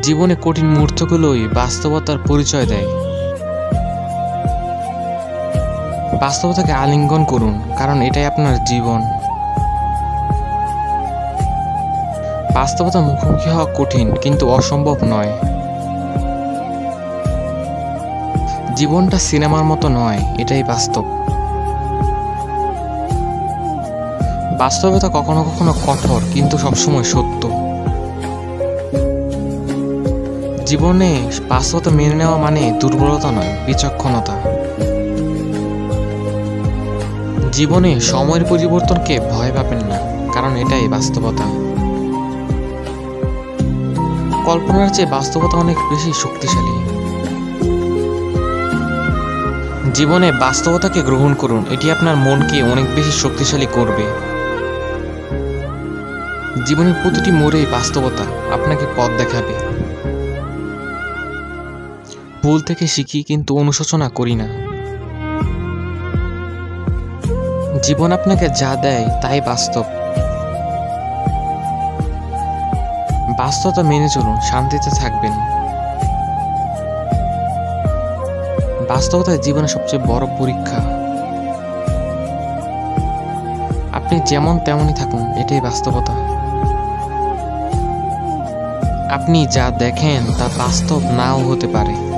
জীবনে কঠিন মুহূর্তগুলোই বাস্তবতার পরিচয় দেয়। বাস্তবতাকে আলিঙ্গন করুন, কারণ এটাই আপনার জীবন। বাস্তবতার মুখোমুখি হওয়া কঠিন, কিন্তু অসম্ভব নয়। জীবনটা সিনেমার মতো নয়, এটাই বাস্তব। বাস্তবতা কখনো কখনো কঠোর, কিন্তু সবসময় সত্য। জীবনে বাস্তবতা মেনে নেওয়া মানে দুর্বলতা নয়, বিচক্ষণতা। জীবনে সময়ের পরিবর্তনকে ভয় পাবেন না, কারণ এটাই বাস্তবতা। কল্পনার চেয়ে বাস্তবতা অনেক বেশি শক্তিশালী। জীবনে বাস্তবতাকে গ্রহণ করুন, এটি আপনার মনকে অনেক বেশি শক্তিশালী করবে। জীবনের প্রতিটি মোড়েই বাস্তবতা আপনাকে পথ দেখাবে। ভুল থেকে শিখি, কিন্তু অনুশোচনা করি না। জীবন আপনাকে যা দেয় তাই বাস্তব। বাস্তবতা মেনে চলুন, শান্তিতে থাকবেন। বাস্তবতাই জীবনের সবচেয়ে বড় পরীক্ষা। আপনি যেমন তেমনই থাকুন, এটাই বাস্তবতা। আপনি যা দেখেন তা বাস্তব নাও হতে পারে।